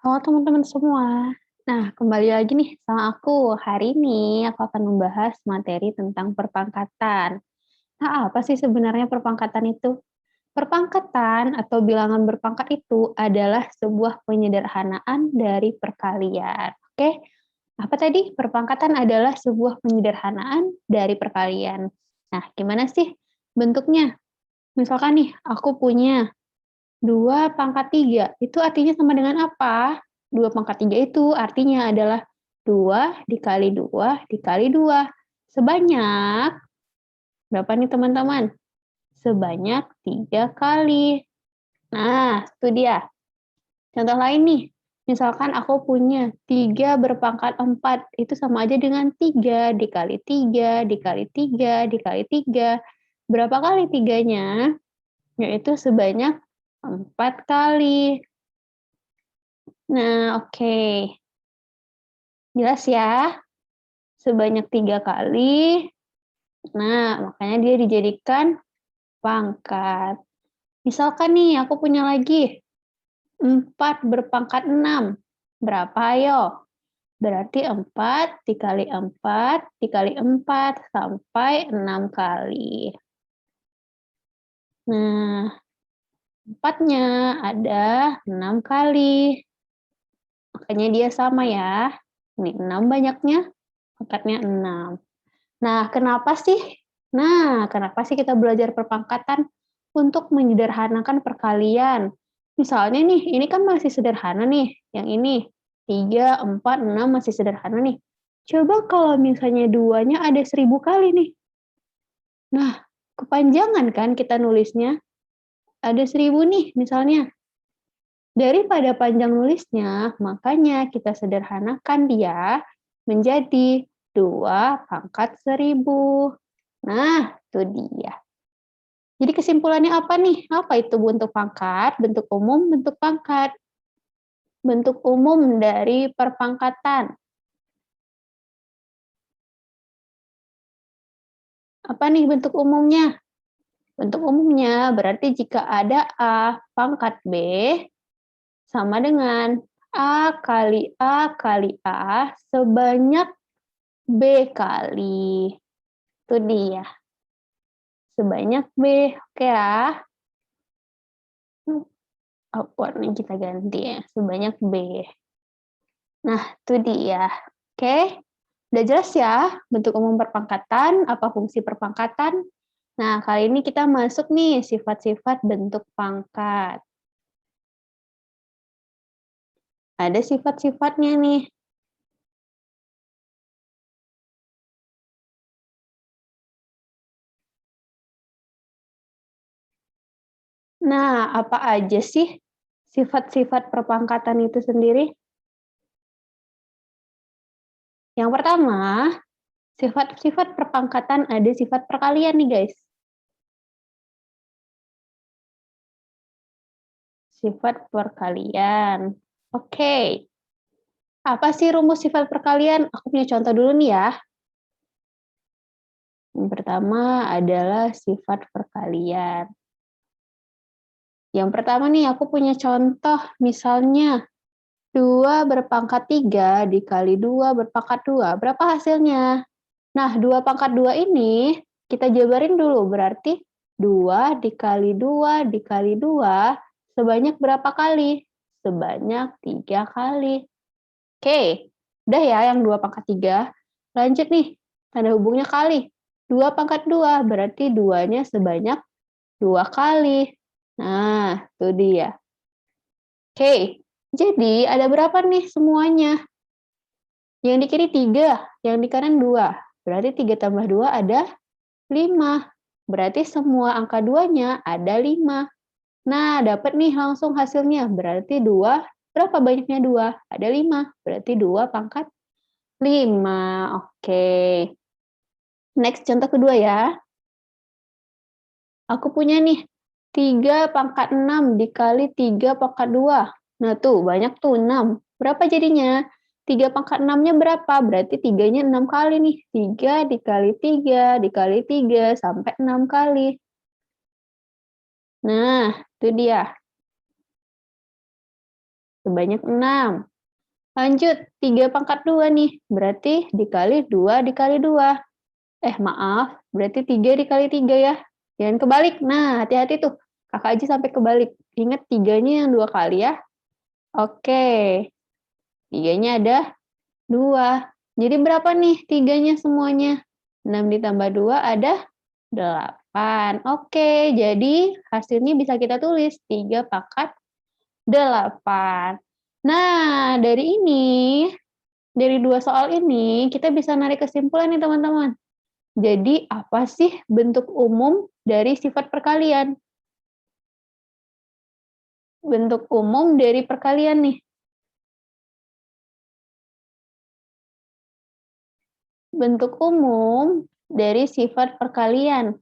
Halo teman-teman semua. Nah, kembali lagi nih sama aku. Hari ini aku akan membahas materi tentang perpangkatan. Nah, apa sih sebenarnya perpangkatan itu? Perpangkatan atau bilangan berpangkat itu adalah sebuah penyederhanaan dari perkalian. Oke, apa tadi? Perpangkatan adalah sebuah penyederhanaan dari perkalian. Nah, gimana sih bentuknya? Misalkan nih, aku punya 2 pangkat 3 itu artinya sama dengan apa? 2 pangkat 3 itu artinya adalah 2 dikali 2 dikali 2. Sebanyak, berapa nih teman-teman? Sebanyak 3 kali. Nah, itu dia. Contoh lain nih, misalkan aku punya 3 berpangkat 4, itu sama aja dengan 3 dikali 3 dikali 3 dikali 3. Berapa kali tiganya? Yaitu sebanyak 4 kali. Nah, oke. Jelas ya? Sebanyak 3 kali. Nah, makanya dia dijadikan pangkat. Misalkan nih, aku punya lagi 4 berpangkat 6. Berapa ayo? Berarti 4 dikali 4 dikali 4 sampai 6 kali. Nah, 4-nya ada 6 kali. Makanya dia sama ya. Ini 6 banyaknya, pangkatnya 6. Kenapa sih kita belajar perpangkatan? Untuk menyederhanakan perkalian. Misalnya nih, ini kan masih sederhana nih, yang ini 3, 4, 6 masih sederhana nih. Coba kalau misalnya duanya ada 1000 kali nih. Nah, kepanjangan kan kita nulisnya? Ada 1000 nih misalnya. Daripada panjang nulisnya, makanya kita sederhanakan dia menjadi 2 pangkat 1000. Nah, itu dia. Jadi kesimpulannya apa nih? Apa itu bentuk pangkat, bentuk umum, bentuk pangkat? Bentuk umum dari perpangkatan. Apa nih bentuk umumnya? Bentuk umumnya berarti jika ada A pangkat B sama dengan A kali A kali A sebanyak B kali. Itu dia. Sebanyak B. Oke ya. Warna kita ganti ya. Sebanyak B. Nah, itu dia. Oke. Udah jelas ya bentuk umum perpangkatan, apa fungsi perpangkatan? Nah, kali ini kita masuk nih sifat-sifat bentuk pangkat. Ada sifat-sifatnya nih. Nah, apa aja sih sifat-sifat perpangkatan itu sendiri? Yang pertama, sifat-sifat perpangkatan ada sifat perkalian nih, guys. Sifat perkalian. Oke. Apa sih rumus sifat perkalian? Aku punya contoh dulu nih ya. Yang pertama adalah sifat perkalian. Yang pertama nih, aku punya contoh, misalnya 2 berpangkat 3 dikali 2 berpangkat 2. Berapa hasilnya? Nah, 2 pangkat 2 ini kita jabarin dulu, berarti 2 dikali 2 dikali 2 sebanyak berapa kali? Sebanyak 3 kali. Oke, udah ya yang 2 pangkat 3. Lanjut nih, tanda hubungnya kali. 2 pangkat 2, berarti 2-nya sebanyak 2 kali. Nah, itu dia. Oke, jadi ada berapa nih semuanya? Yang di kiri 3, yang di kanan 2. Berarti 3 tambah 2 ada 5. Berarti semua angka 2-nya ada 5. Nah, dapat nih langsung hasilnya. Berarti 2, berapa banyaknya 2? Ada 5. Berarti 2 pangkat 5. Oke. Next, contoh kedua ya. Aku punya nih 3 pangkat 6 dikali 3 pangkat 2. Nah tuh, banyak tuh 6. Berapa jadinya? 3 pangkat 6-nya berapa? Berarti 3-nya 6 kali nih. 3 dikali 3 dikali 3 sampai 6 kali. Nah, itu dia. sebanyak 6. Lanjut, 3 pangkat 2 nih, berarti dikali 2 dikali 2. Maaf, berarti 3 dikali 3 ya. Jangan kebalik. Nah, hati-hati tuh. Kakak aja sampai kebalik. Ingat 3-nya yang 2 kali ya. Oke. 3-nya ada 2. Jadi berapa nih 3-nya semuanya? 6 ditambah 2 ada 8. Oke, jadi hasilnya bisa kita tulis 3 pangkat 8. Nah, dari 2 soal ini, kita bisa narik kesimpulan nih teman-teman. Jadi, apa sih bentuk umum dari sifat perkalian? Bentuk umum dari perkalian nih. Bentuk umum dari sifat perkalian.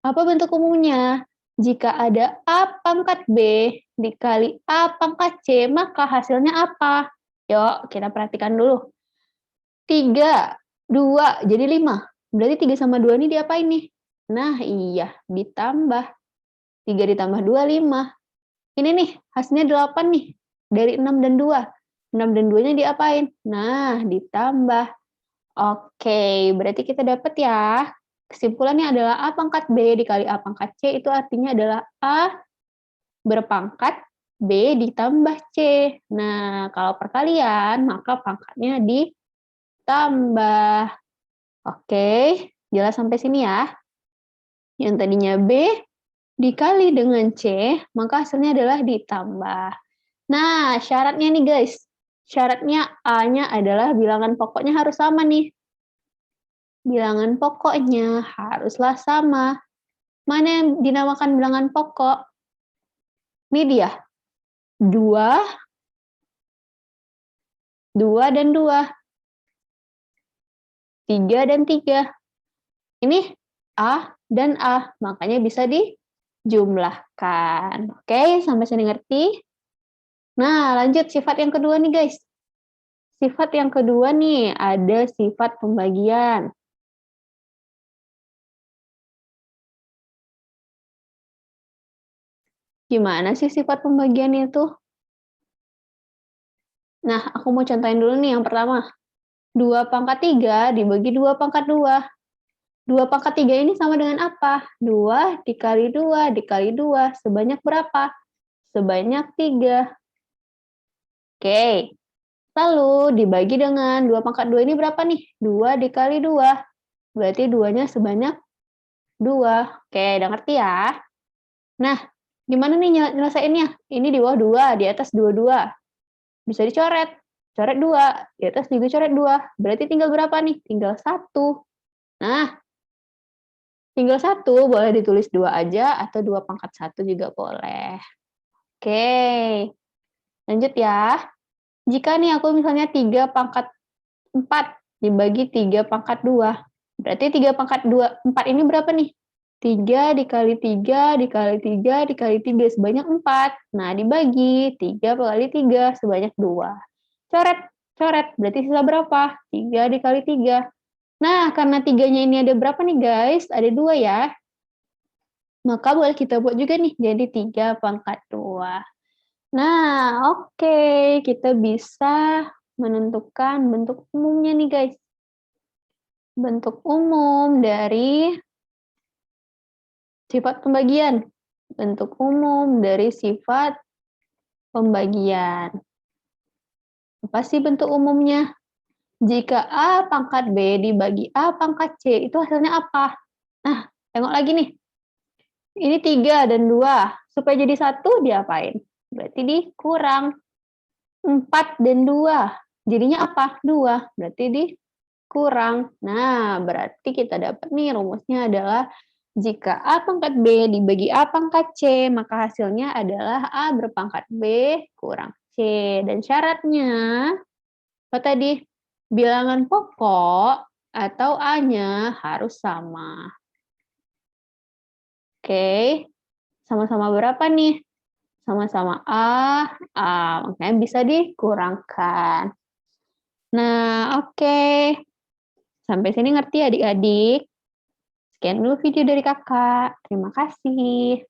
Apa bentuk umumnya? Jika ada A pangkat B dikali A pangkat C, maka hasilnya apa? Yuk, kita perhatikan dulu. 3, 2, jadi 5. Berarti 3 sama 2 ini diapain nih? Nah, iya, ditambah. 3 ditambah 2, 5. Ini nih, hasilnya 8 nih. Dari 6 dan 2. 6 dan 2-nya diapain? Nah, ditambah. Oke, berarti kita dapat ya. Kesimpulannya adalah A pangkat B dikali A pangkat C itu artinya adalah A berpangkat B ditambah C. Nah, kalau perkalian, maka pangkatnya ditambah. Oke, jelas sampai sini ya. Yang tadinya B dikali dengan C, maka hasilnya adalah ditambah. Nah, syaratnya nih guys. Syaratnya A-nya adalah bilangan pokoknya harus sama nih. Bilangan pokoknya haruslah sama. Mana yang dinamakan bilangan pokok? Ini dia. 2, 2 dan 2. 3 dan 3. Ini A dan A, makanya bisa dijumlahkan. Oke, sampai sini ngerti? Nah, lanjut sifat yang kedua nih guys. Sifat yang kedua nih, ada sifat pembagian. Gimana sih sifat pembagian itu? Nah, aku mau contohin dulu nih yang pertama. 2 pangkat 3 dibagi 2 pangkat 2. 2 pangkat 3 ini sama dengan apa? 2 dikali 2 dikali 2. Sebanyak berapa? Sebanyak 3. Oke. Lalu dibagi dengan 2 pangkat 2 ini berapa nih? 2 dikali 2. Berarti 2-nya sebanyak 2. Oke, udah ngerti ya? Nah, gimana nih nyelesainnya? Ini di bawah 2, di atas 22. Bisa dicoret. Coret 2, di atas juga coret 2. Berarti tinggal berapa nih? Tinggal 1. Nah, tinggal 1, boleh ditulis 2 aja, atau 2 pangkat 1 juga boleh. Oke, lanjut ya. Jika nih aku misalnya 3 pangkat 4 dibagi 3 pangkat 2, berarti 3 pangkat 4 ini berapa nih? 3 dikali 3 dikali 3 dikali 3 sebanyak 4. Nah, dibagi 3 kali 3 sebanyak 2. Coret, coret, berarti sisa berapa? 3 dikali 3. Nah, karena 3-nya ini ada berapa nih guys? Ada 2 ya. Maka boleh kita buat juga nih, jadi 3 pangkat 2. Nah, oke, kita bisa menentukan bentuk umumnya nih guys. Bentuk umum dari sifat pembagian. Bentuk umum dari sifat pembagian. Apa sih bentuk umumnya? Jika A pangkat B dibagi A pangkat C, itu hasilnya apa? Nah, tengok lagi nih. Ini 3 dan 2. Supaya jadi 1, diapain? Berarti dikurang. 4 dan 2. Jadinya apa? 2. Berarti dikurang. Nah, berarti kita dapat nih rumusnya adalah jika A pangkat B dibagi A pangkat C, maka hasilnya adalah A berpangkat B kurang C. Dan syaratnya, apa tadi? Bilangan pokok atau A-nya harus sama. Oke, sama-sama berapa nih? Sama-sama A, makanya bisa dikurangkan. Nah, oke. Sampai sini ngerti adik-adik? Sekian dulu video dari kakak. Terima kasih.